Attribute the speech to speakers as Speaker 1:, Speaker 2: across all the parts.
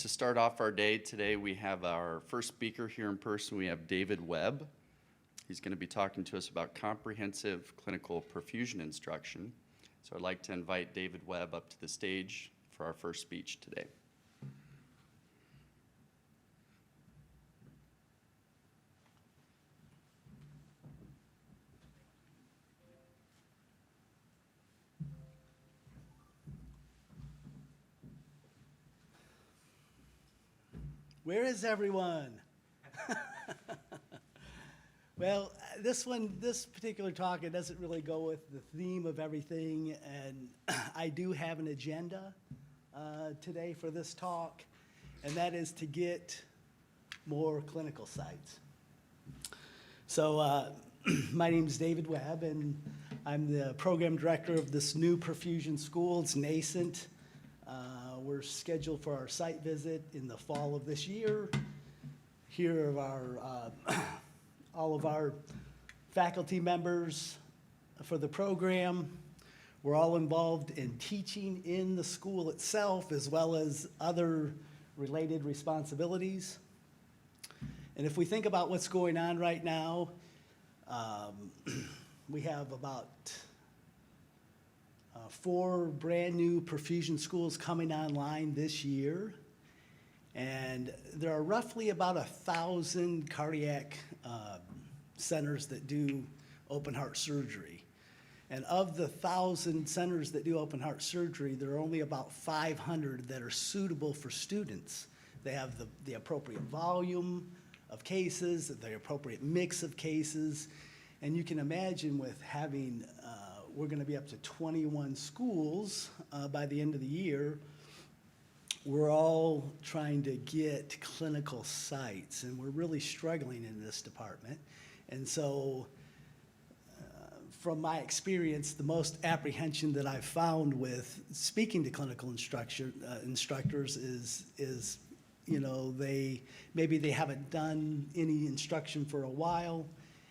Speaker 1: To start off our day today, we have our first speaker here in person. We have David Webb. He's going to be talking to us about comprehensive clinical perfusion instruction. So I'd like to invite David Webb up to the stage for our first speech today.
Speaker 2: Where is everyone? Well, this particular talk, it doesn't really go with the theme of everything, and I do have an agenda today for this talk, and that is to get more clinical sites. So my name is David Webb, and I'm the program director of this new perfusion school. It's nascent. We're scheduled for our site visit in the fall of this year. Here are all of our faculty members for the program. We're all involved in teaching in the school itself, as well as other related responsibilities. And if we think about what's going on right now, we have about 4 brand new perfusion schools coming online this year. And there are roughly about 1,000 cardiac centers that do open heart surgery. And of the 1,000 centers that do open heart surgery, there are only about 500 that are suitable for students. They have the appropriate volume of cases, the appropriate mix of cases. And you can imagine with having, we're gonna be up to 21 schools by the end of the year. We're all trying to get clinical sites, and we're really struggling in this department. And so, from my experience, the most apprehension that I've found with speaking to clinical instructors is, you know, maybe they haven't done any instruction for a while,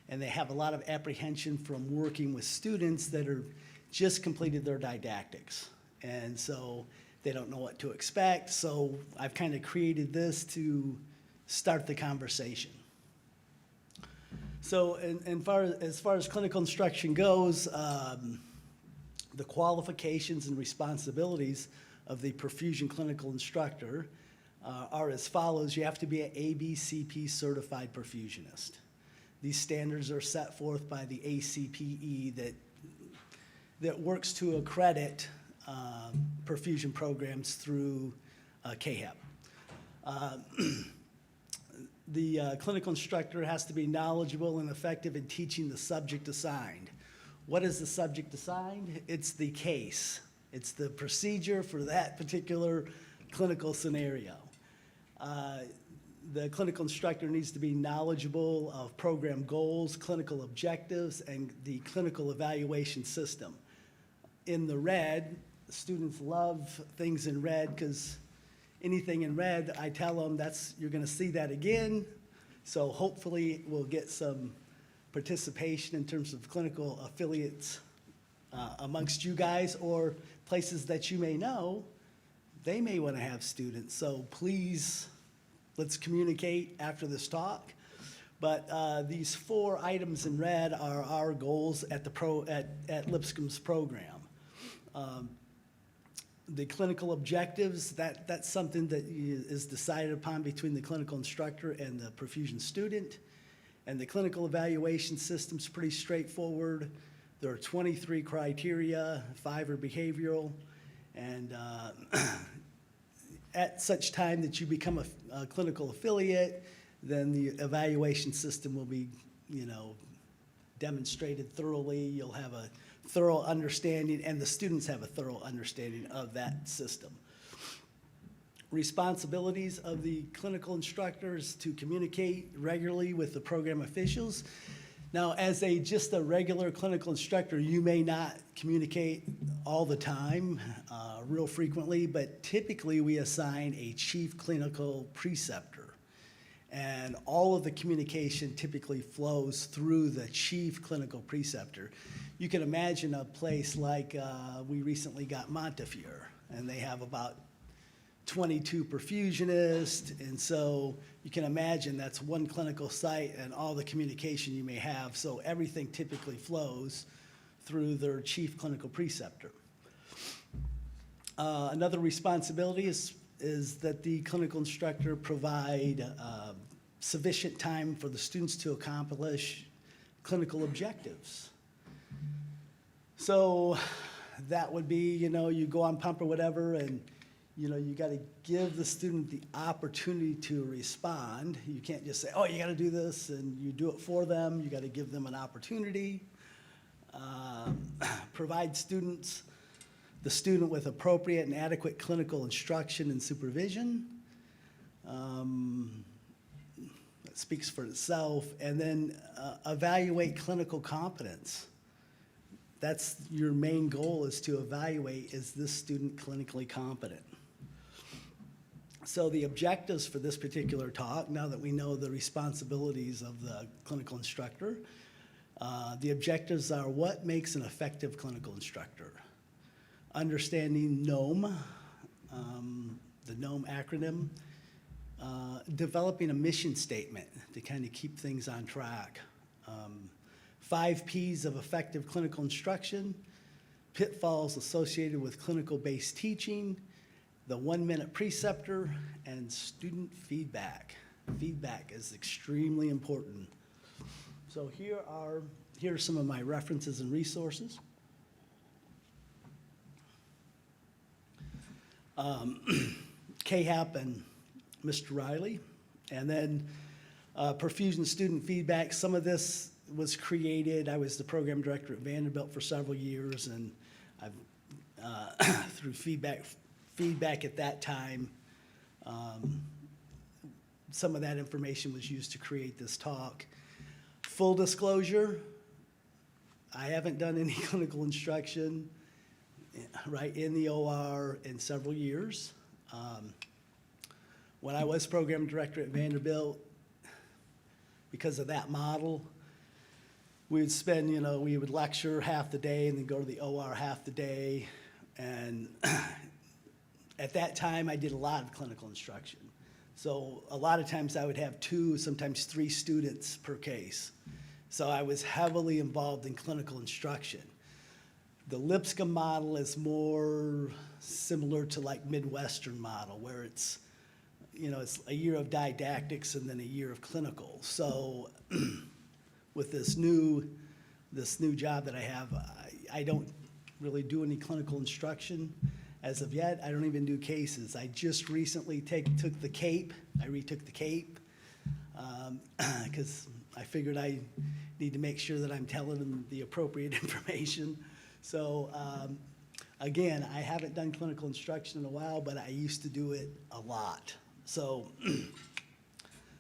Speaker 2: and they have a lot of apprehension from working with students that are just completed their didactics. And so they don't know what to expect. So I've kind of created this to start the conversation. So as far as clinical instruction goes, the qualifications and responsibilities of the perfusion clinical instructor are as follows. You have to be an ABCP certified perfusionist. These standards are set forth by the ACPE that works to accredit perfusion programs through CAHEP. The clinical instructor has to be knowledgeable and effective in teaching the subject assigned. What is the subject assigned? It's the case. It's the procedure for that particular clinical scenario. The clinical instructor needs to be knowledgeable of program goals, clinical objectives, and the clinical evaluation system. In the red, students love things in red because anything in red, I tell them you're gonna see that again. So hopefully we'll get some participation in terms of clinical affiliates amongst you guys, or places that you may know, they may wanna have students. So please, let's communicate after this talk. But these 4 items in red are our goals at Lipscomb's program. The clinical objectives, that's something that is decided upon between the clinical instructor and the perfusion student. And the clinical evaluation system's pretty straightforward. There are 23 criteria, 5 are behavioral. And at such time that you become a clinical affiliate, then the evaluation system will be, you know, demonstrated thoroughly. You'll have a thorough understanding, and the students have a thorough understanding of that system. Responsibilities of the clinical instructors to communicate regularly with the program officials. Now, as just a regular clinical instructor, you may not communicate all the time, real frequently, but typically we assign a chief clinical preceptor. And all of the communication typically flows through the chief clinical preceptor. You can imagine a place like we recently got Montefiore, and they have about 22 perfusionists, and so you can imagine that's one clinical site and all the communication you may have, so everything typically flows through their chief clinical preceptor. Another responsibility is that the clinical instructor provide sufficient time for the students to accomplish clinical objectives. So that would be, you go on pump or whatever, and you got to give the student the opportunity to respond. You can't just say, oh, you got to do this, and you do it for them. You got to give them an opportunity. Provide the student with appropriate and adequate clinical instruction and supervision. That speaks for itself. And then evaluate clinical competence. That's your main goal, is to evaluate, is this student clinically competent? So the objectives for this particular talk, now that we know the responsibilities of the clinical instructor, the objectives are: what makes an effective clinical instructor? Understanding NOM, the NOM acronym, developing a mission statement to kind of keep things on track. 5 Ps of effective clinical instruction, pitfalls associated with clinical-based teaching, the 1-minute preceptor, and student feedback. Feedback is extremely important. So here are some of my references and resources. KHAP and Mr. Riley, and then Perfusion student feedback. Some of this was created. I was the program director at Vanderbilt for several years, and I've through feedback at that time, some of that information was used to create this talk. Full disclosure, I haven't done any clinical instruction in the OR in several years. When I was program director at Vanderbilt, because of that model, we would spend, we would lecture half the day and then go to the OR half the day. And at that time, I did a lot of clinical instruction. So a lot of times I would have 2, sometimes 3 students per case. So I was heavily involved in clinical instruction. The Lipscomb model is more similar to like Midwestern model, where it's, it's a year of didactics and then a year of clinical. So with this new job that I have, I don't really do any clinical instruction as of yet. I don't even do cases. I just recently took the CAPE. I retook the CAPE because I figured I need to make sure that I'm telling them the appropriate information. So again, I haven't done clinical instruction in a while, but I used to do it a lot. So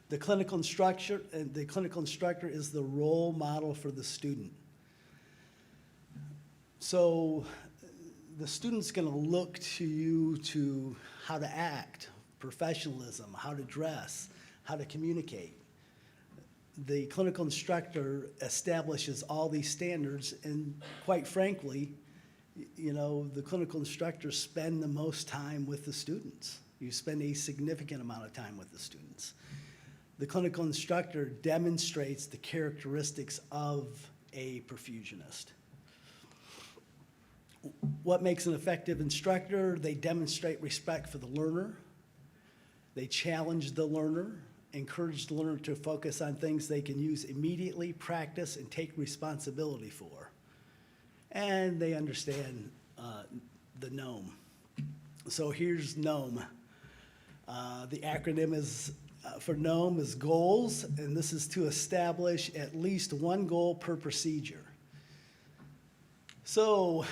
Speaker 2: the clinical instructor is the role model for the student. So the student's going to look to you to how to act, professionalism, how to dress, how to communicate. The clinical instructor establishes all these standards, and quite frankly, the clinical instructors spend the most time with the students. You spend a significant amount of time with the students. The clinical instructor demonstrates the characteristics of a perfusionist. What makes an effective instructor? They demonstrate respect for the learner. They challenge the learner, encourage the learner to focus on things they can use immediately, practice, and take responsibility for. And they understand the NOM. So here's NOM. The acronym for NOM is goals, and this is to establish at least 1 goal per procedure. So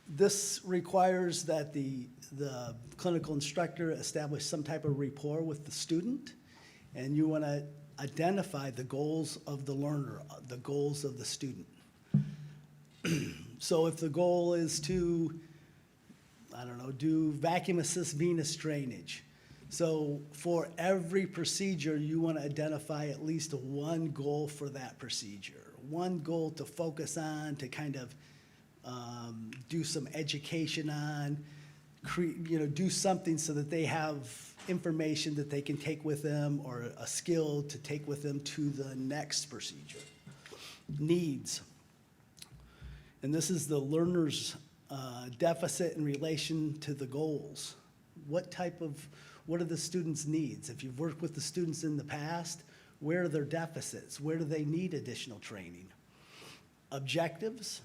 Speaker 2: this requires that the clinical instructor establish some type of rapport with the student, and you want to identify the goals of the learner, the goals of the student. So if the goal is to, do vacuum assist venous drainage. So for every procedure, you want to identify at least 1 goal for that procedure, 1 goal to focus on, to kind of do some education on, do something so that they have information that they can take with them or a skill to take with them to the next procedure. Needs. And this is the learner's deficit in relation to the goals. What are the students' needs? If you've worked with the students in the past, where are their deficits? Where do they need additional training? Objectives.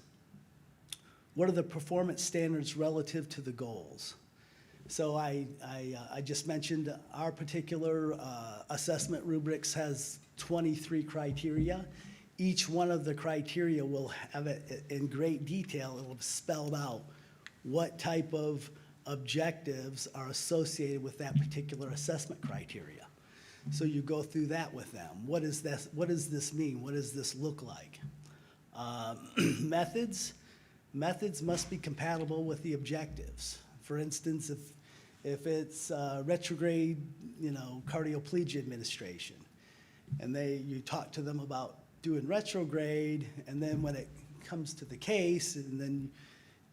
Speaker 2: What are the performance standards relative to the goals? So I just mentioned our particular assessment rubrics has 23 criteria. Each one of the criteria will have it in great detail. It will have spelled out what type of objectives are associated with that particular assessment criteria. So you go through that with them. What does this mean? What does this look like? Methods. Methods must be compatible with the objectives. For instance, if it's retrograde, cardioplegia administration, and you talk to them about doing retrograde, and then when it comes to the case, and then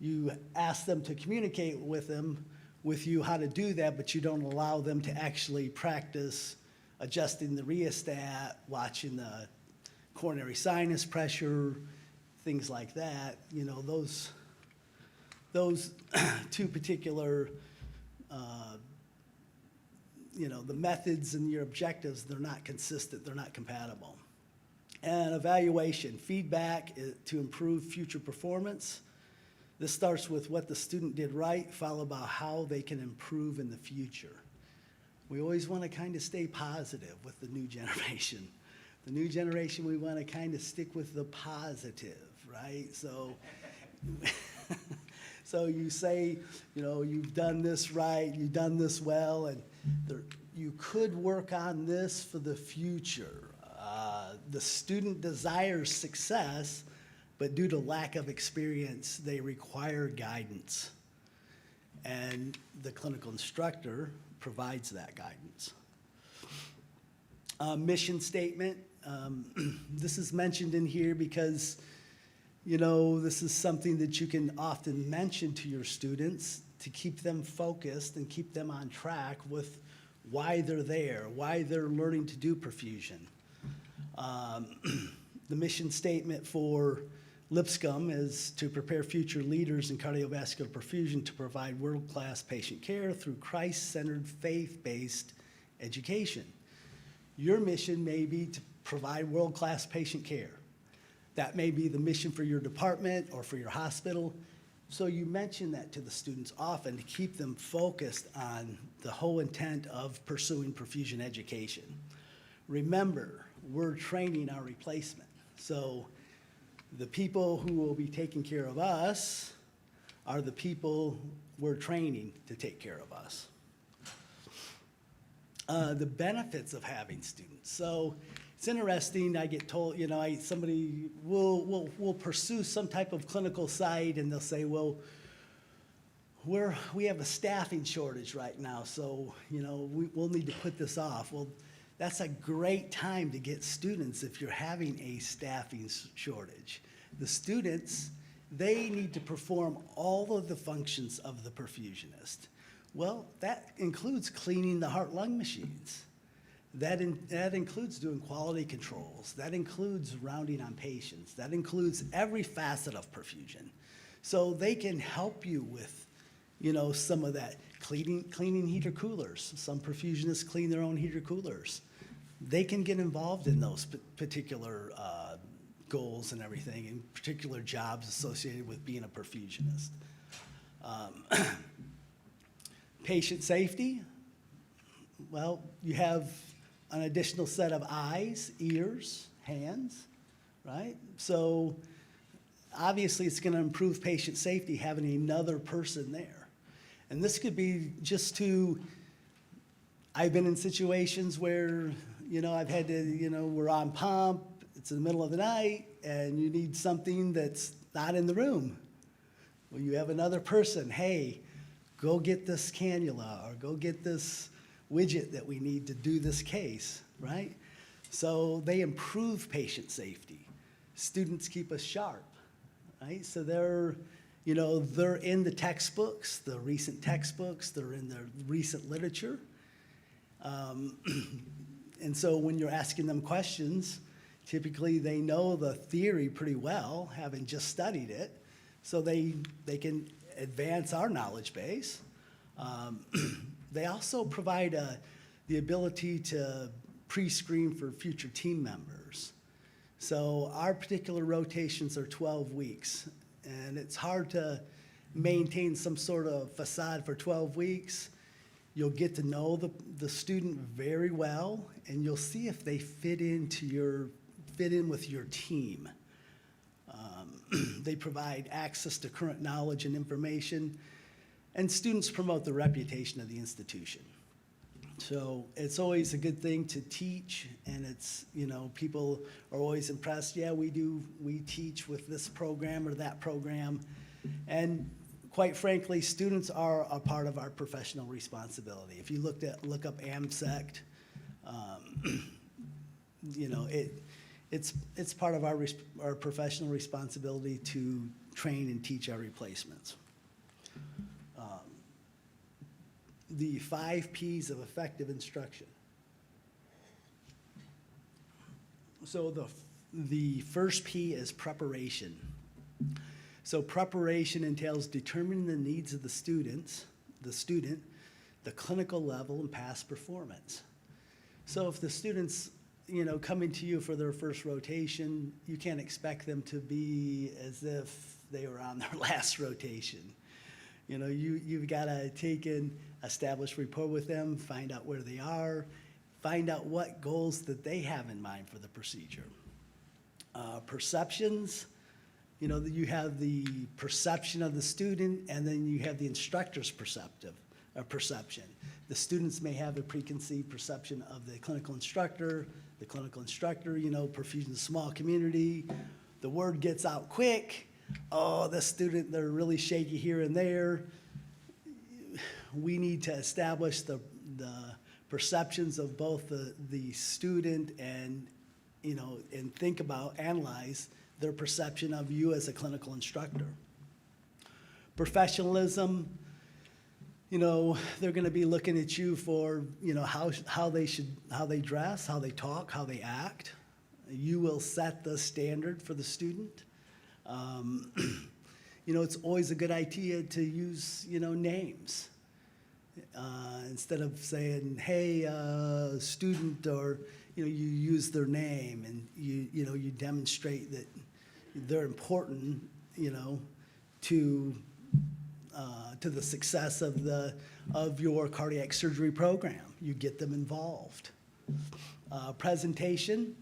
Speaker 2: you ask them to communicate with you how to do that, but you don't allow them to actually practice adjusting the rheostat, watching the coronary sinus pressure, things like that. Those two particular, the methods and your objectives, they're not consistent, they're not compatible. And evaluation, feedback to improve future performance. This starts with what the student did right, followed by how they can improve in the future. We always want to kind of stay positive with the new generation. The new generation, we want to kind of stick with the positive, right? So, so you say, you've done this right, you've done this well, and you could work on this for the future. The student desires success, but due to lack of experience, they require guidance. And the clinical instructor provides that guidance. Mission statement. This is mentioned in here because, this is something that you can often mention to your students to keep them focused and keep them on track with why they're there, why they're learning to do perfusion. The mission statement for Lipscomb is to prepare future leaders in cardiovascular perfusion to provide world-class patient care through Christ-centered, faith-based education. Your mission may be to provide world-class patient care. That may be the mission for your department or for your hospital. So you mention that to the students often to keep them focused on the whole intent of pursuing perfusion education. Remember, we're training our replacement. So the people who will be taking care of us are the people we're training to take care of us. The benefits of having students. So it's interesting, I get told, somebody will pursue some type of clinical site and they'll say, well, we have a staffing shortage right now, so we'll need to put this off. Well, that's a great time to get students if you're having a staffing shortage. The students, they need to perform all of the functions of the perfusionist. Well, that includes cleaning the heart-lung machines. That includes doing quality controls. That includes rounding on patients. That includes every facet of perfusion. So they can help you with, some of that. Cleaning heater coolers. Some perfusionists clean their own heater coolers. They can get involved in those particular goals and everything, and particular jobs associated with being a perfusionist. Patient safety. Well, you have an additional set of eyes, ears, hands, right? So obviously it's going to improve patient safety having another person there. And this could be just I've been in situations where, I've had to, we're on pump, it's in the middle of the night, and you need something that's not in the room. Well, you have another person, hey, go get this cannula, or go get this widget that we need to do this case, right? So they improve patient safety. Students keep us sharp, right? So they're, You know, they're in the textbooks, the recent textbooks, they're in the recent literature. And so when you're asking them questions, typically they know the theory pretty well, having just studied it, so they can advance our knowledge base. They also provide the ability to pre-screen for future team members. So our particular rotations are 12 weeks, and it's hard to maintain some sort of facade for 12 weeks. You'll get to know the student very well, and you'll see if they fit in with your team. They provide access to current knowledge and information, and students promote the reputation of the institution. So it's always a good thing to teach, and it's, you know, people are always impressed, yeah, we teach with this program or that program. And quite frankly, students are a part of our professional responsibility. If you look up AMSECT, you know, it's part of our professional responsibility to train and teach our replacements. The 5 Ps of effective instruction. So the first P is preparation. So preparation entails determining the needs of the student, the clinical level, and past performance. So if the student's, you know, coming to you for their first rotation, you can't expect them to be as if they were on their last rotation. You know, you've got to take in, establish rapport with them, find out where they are, find out what goals that they have in mind for the procedure. Perceptions, you know, you have the perception of the student, and then you have the instructor's perception. The students may have a preconceived perception of the clinical instructor. The clinical instructor, you know, Perfusion's a small community. The word gets out quick. Oh, this student, they're really shaky here and there. We need to establish the perceptions of both the student and, you know, and analyze their perception of you as a clinical instructor. Professionalism, you know, they're going to be looking at you for, you know, how they dress, how they talk, how they act. You will set the standard for the student. You know, it's always a good idea to use, you know, names. Instead of saying, hey, student, or, you know, you use their name, and you know, you demonstrate that they're important, you know, to the success of your cardiac surgery program. You get them involved. Presentation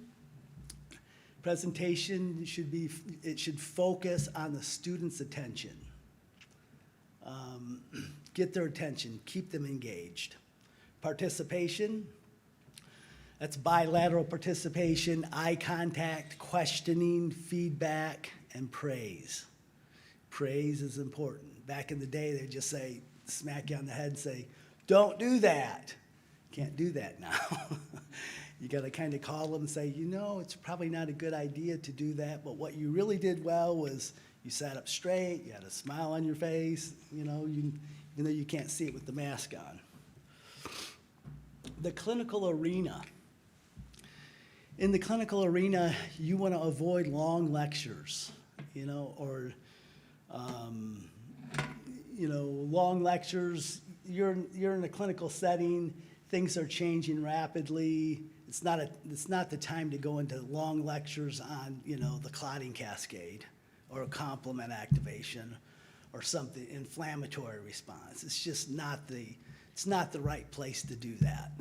Speaker 2: should focus on the student's attention. Get their attention, keep them engaged. Participation, that's bilateral participation, eye contact, questioning, feedback, and praise. Praise is important. Back in the day, they'd just say, smack you on the head and say, don't do that. Can't do that now. You got to kind of call them and say, you know, it's probably not a good idea to do that, but what you really did well was you sat up straight, you had a smile on your face, you know, even though you can't see it with the mask on. The clinical arena. In the clinical arena, you want to avoid long lectures, you know, or, you know, long lectures. You're in a clinical setting, things are changing rapidly. It's not the time to go into long lectures on, you know, the clotting cascade or a complement activation or something, inflammatory response. It's just not the right place to do that.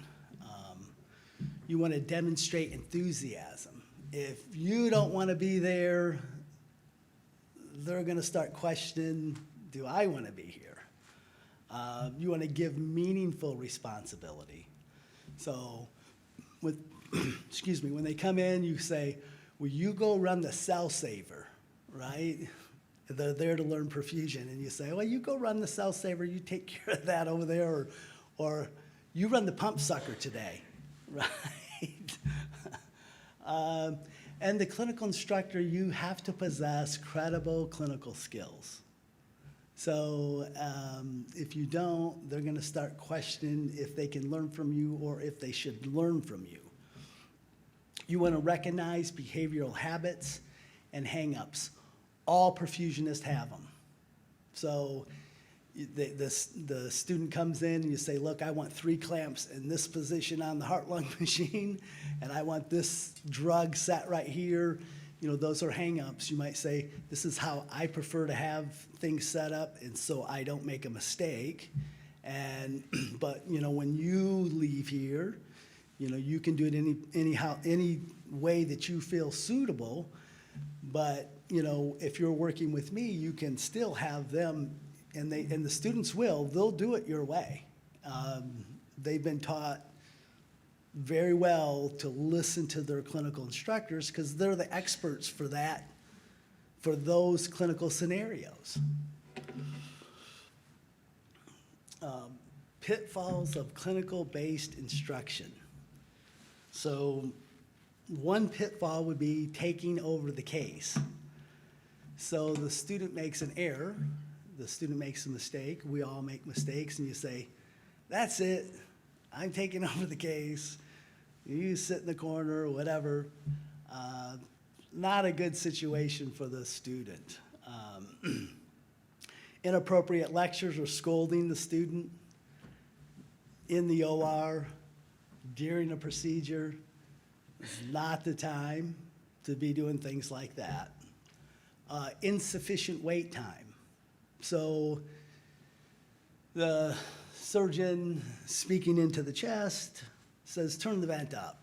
Speaker 2: You want to demonstrate enthusiasm. If you don't want to be there, they're going to start questioning, do I want to be here? You want to give meaningful responsibility. So, excuse me, when they come in, you say, will you go run the cell saver, right? They're there to learn perfusion, and you say, well, you go run the cell saver, you take care of that over there, or you run the pump sucker today, right? And the clinical instructor, you have to possess credible clinical skills. So if you don't, they're gonna start questioning if they can learn from you or if they should learn from you. You wanna recognize behavioral habits and hangups. All perfusionists have them. So the student comes in and you say, look, I want 3 clamps in this position on the heart-lung machine, and I want this drug set right here. You know, those are hang-ups. You might say, this is how I prefer to have things set up, and so I don't make a mistake. And, but, you know, when you leave here, you know, you can do it any way that you feel suitable. But, you know, if you're working with me, you can still have them, and the students they'll do it your way. They've been taught very well to listen to their clinical instructors because they're the experts for that, for those clinical scenarios. Pitfalls of clinical-based instruction. So one pitfall would be taking over the case. So the student makes an error, the student makes a mistake, we all make mistakes, and you say, that's it, I'm taking over the case, you sit in the corner, or whatever. Not a good situation for the student. Inappropriate lectures or scolding the student in the OR during a procedure is not the time to be doing things like that. Insufficient wait time. So the surgeon speaking into the chest says, turn the vent up.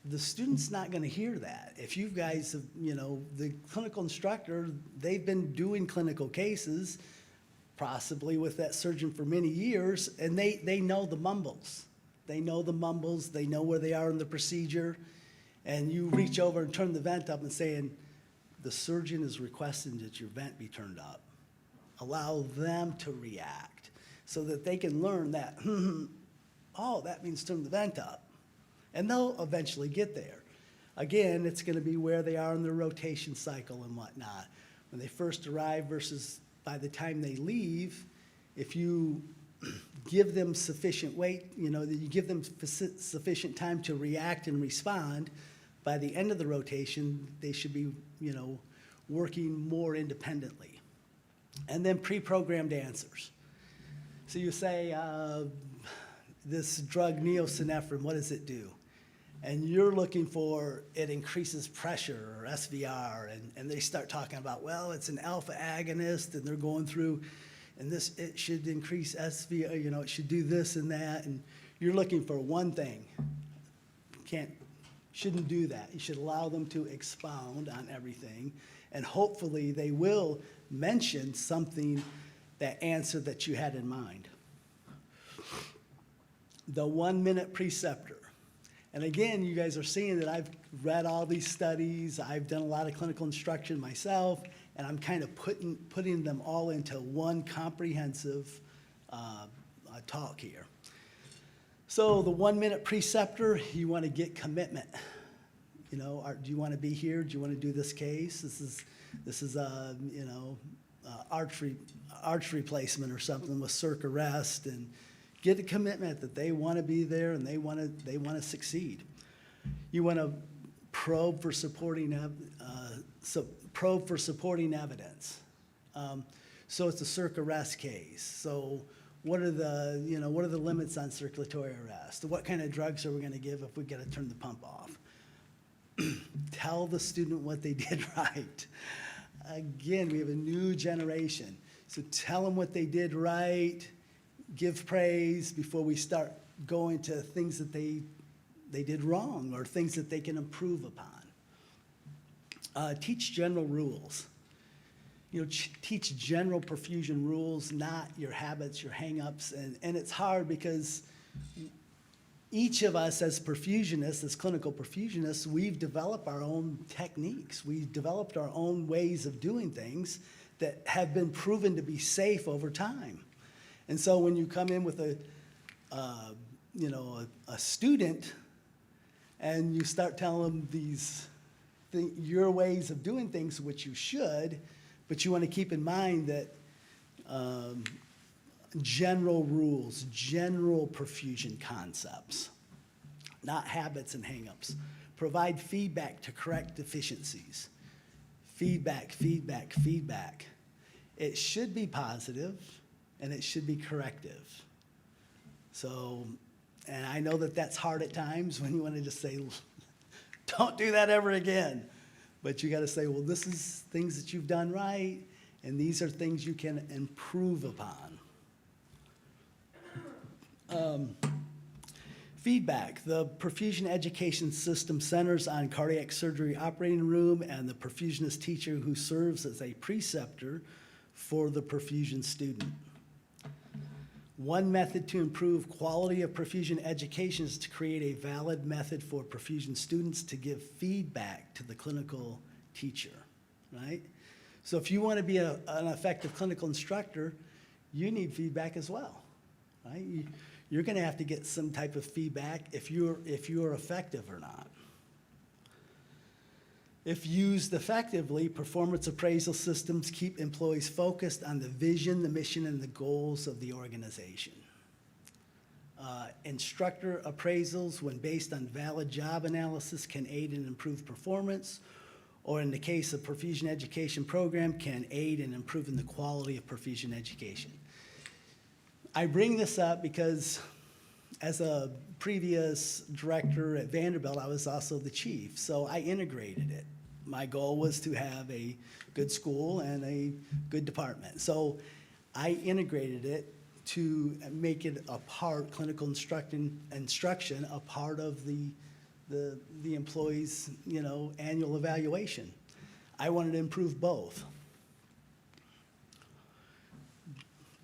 Speaker 2: The student's not gonna hear that. If you guys have, you know, the clinical instructor, they've been doing clinical cases, possibly with that surgeon for many years, and they know the mumbles. They know the mumbles, they know where they are in the procedure, and you reach over and turn the vent up and saying, the surgeon is requesting that your vent be turned up. Allow them to react so that they can learn that, oh, that means turn the vent up. And they'll eventually get there. Again, it's gonna be where they are in their rotation cycle and whatnot. When they first arrive versus by the time they leave, if you give them sufficient weight, you know, you give them sufficient time to react and respond, by the end of the rotation, they should be, you know, working more independently. And then pre-programmed answers. So you say, this drug neosynephrine, what does it do? And you're looking for, it increases pressure or SVR, and they start talking about, well, it's an alpha agonist, and they're going through, and this, it should increase SVR, you know, it should do this and that, and you're looking for one thing. Shouldn't do that. You should allow them to expound on everything, and hopefully they will mention something, that answer that you had in mind. The 1-minute preceptor. And again, you guys are seeing that I've read all these studies, I've done a lot of clinical instruction myself, and I'm kind of putting them all into one comprehensive talk here. So the 1-minute preceptor, you want to get commitment. You know, do you want to be here? Do you want to do this case? This is a, you know, arch replacement or something with circ arrest, and get a commitment that they want to be there and they want to succeed. You want to probe for supporting evidence. So it's a circ arrest case. So what are the limits on circulatory arrest? What kind of drugs are we going to give if we got to turn the pump off? Tell the student what they did right. Again, we have a new generation. So tell them what they did right. Give praise before we start going to things that they did wrong or things that they can improve upon. Teach general rules. You know, teach general perfusion rules, not your habits, your hang-ups, and it's hard because each of us as perfusionists, as clinical perfusionists, we've developed our own techniques. We've developed our own ways of doing things that have been proven to be safe over time. And so when you come in with a student and you start telling them your ways of doing things, which you should, but you want to keep in mind that general rules, general perfusion concepts, not habits and hangups. Provide feedback to correct deficiencies. Feedback, feedback, feedback. It should be positive and it should be corrective. So, and I know that that's hard at times when you want to just say, don't do that ever again. But you got to say, well, this is things that you've done right, and these are things you can improve upon. Feedback. The perfusion education system centers on cardiac surgery operating room and the perfusionist teacher who serves as a preceptor for the perfusion student. One method to improve quality of perfusion education is to create a valid method for perfusion students to give feedback to the clinical teacher, right? So if you want to be an effective clinical instructor, you need feedback as well, right? You're going to have to get some type of feedback if you're effective or not. If used effectively, performance appraisal systems keep employees focused on the vision, the mission, and the goals of the organization. Instructor appraisals, when based on valid job analysis, can aid in improved performance, or in the case of perfusion education program, can aid in improving the quality of perfusion education. I bring this up because as a previous director at Vanderbilt, I was also the chief, so I integrated it. My goal was to have a good school and a good department. So I integrated it to make it a part, clinical instruction, a part of the employees' annual evaluation. I wanted to improve both.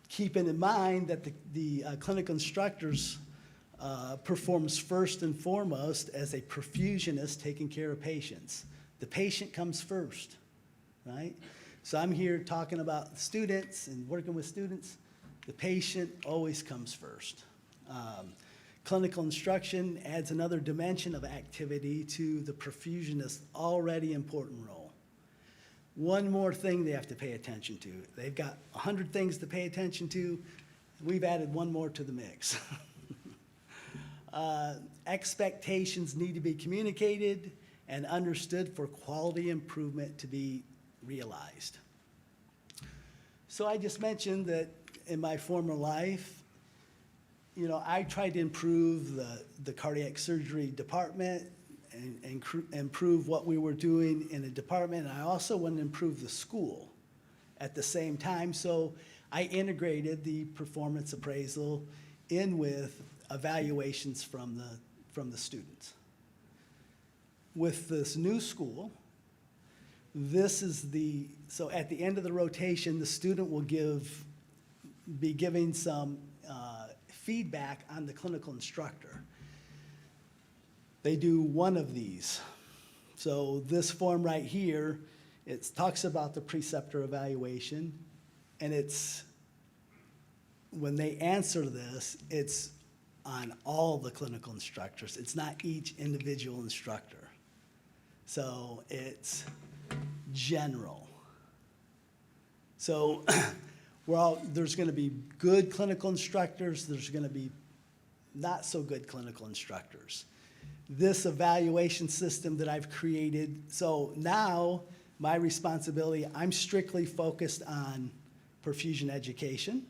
Speaker 2: Keeping in mind that the clinical instructors performs first and foremost as a perfusionist taking care of patients. The patient comes first, right? So I'm here talking about students and working with students. The patient always comes first. Clinical instruction adds another dimension of activity to the perfusionist's already important role. One more thing they have to pay attention to. They've got 100 things to pay attention to. We've added one more to the mix. Expectations need to be communicated and understood for quality improvement to be realized. So I just mentioned that in my former life, I tried to improve the cardiac surgery department and improve what we were doing in a department. And I also wanted to improve the school at the same time. So I integrated the performance appraisal in with evaluations from the students. With this new school, so at the end of the rotation, the student will be giving some feedback on the clinical instructor. They do one of these. So this form right here, it talks about the preceptor evaluation, and when they answer this, it's on all the clinical instructors. It's not each individual instructor. So it's general. So there's going to be good clinical instructors. There's going to be not so good clinical instructors. This evaluation system that I've created, so now my responsibility, I'm strictly focused on perfusion education.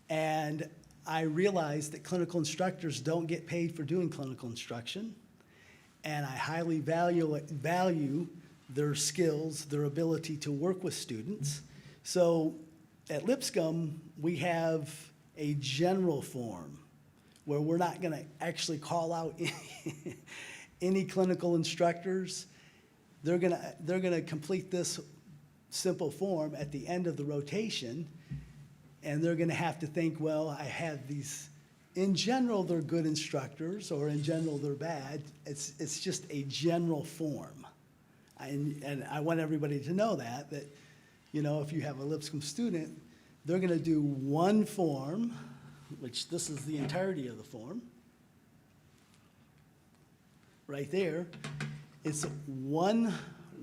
Speaker 2: And I realize that clinical instructors don't get paid for doing clinical instruction. And I highly value their skills, their ability to work with students. So at Lipscomb, we have a general form where we're not going to actually call out any clinical instructors. They're going to complete this simple form at the end of the rotation, and they're going to have to think, well, I have these. In general, they're good instructors, or in general, they're bad. It's just a general form. And I want everybody to know that if you have a Lipscomb student, they're going to do one form, which this is the entirety of the form. Right there. It's one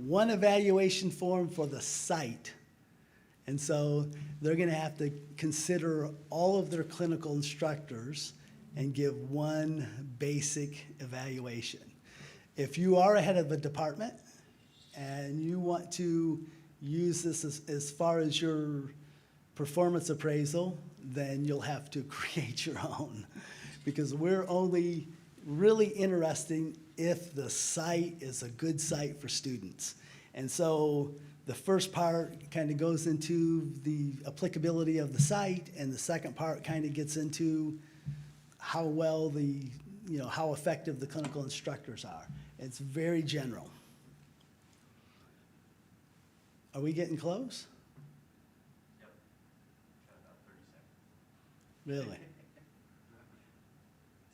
Speaker 2: evaluation form for the site, And so they're gonna have to consider all of their clinical instructors and give one basic evaluation. If you are ahead of a department and you want to use this as far as your performance appraisal, then you'll have to create your own. Because we're only really interested if the site is a good site for students. And so the first part kind of goes into the applicability of the site, and the second part kind of gets into how well how effective the clinical instructors are. It's very general. Are we getting close?
Speaker 1: Yep. Got about 30 seconds.
Speaker 2: Really?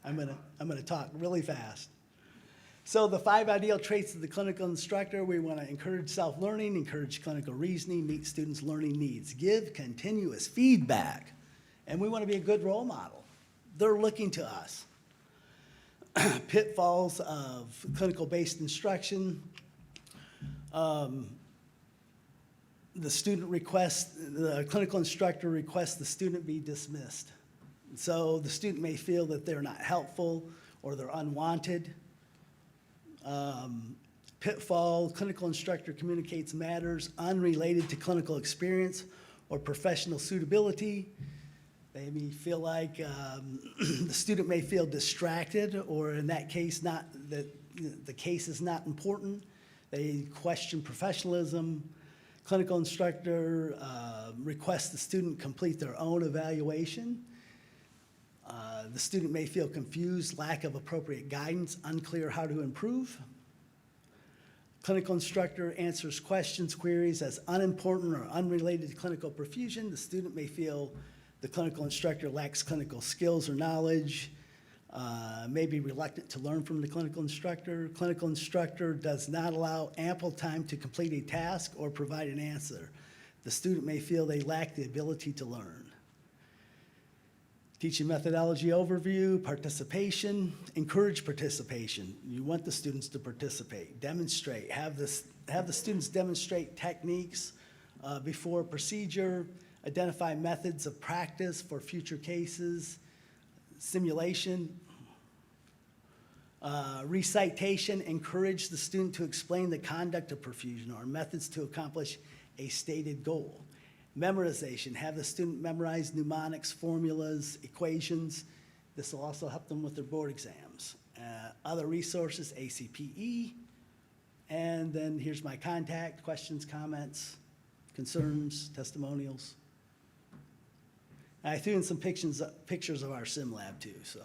Speaker 2: I'm gonna talk really fast. So the 5 ideal traits of the clinical instructor: we want to encourage self-learning, encourage clinical reasoning, meet students' learning needs, give continuous feedback, and we want to be a good role model. They're looking to us. Pitfalls of clinical-based instruction. The clinical instructor requests the student be dismissed. So the student may feel that they're not helpful or they're unwanted. Pitfall: clinical instructor communicates matters unrelated to clinical experience or professional suitability. They may feel like the student may feel distracted, or in that case, not that the case is not important. They question professionalism. Clinical instructor requests the student complete their own evaluation. The student may feel confused, lack of appropriate guidance, unclear how to improve. Clinical instructor answers questions, queries as unimportant or unrelated to clinical perfusion. The student may feel the clinical instructor lacks clinical skills or knowledge, may be reluctant to learn from the clinical instructor. Clinical instructor does not allow ample time to complete a task or provide an answer. The student may feel they lack the ability to learn. Teaching methodology overview: participation. Encourage participation. You want the students to participate. Demonstrate. Have the students demonstrate techniques before procedure. Identify methods of practice for future cases. Simulation. Recitation: encourage the student to explain the conduct of perfusion or methods to accomplish a stated goal. Memorization: have the student memorize mnemonics, formulas, equations. This will also help them with their board exams. Other resources: ACPE. And then here's my contact: questions, comments, concerns, testimonials. I threw in some pictures of our sim lab too, so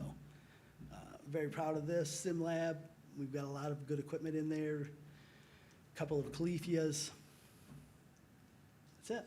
Speaker 2: very proud of this sim lab. We've got a lot of good equipment in there, a couple of califias. That's it.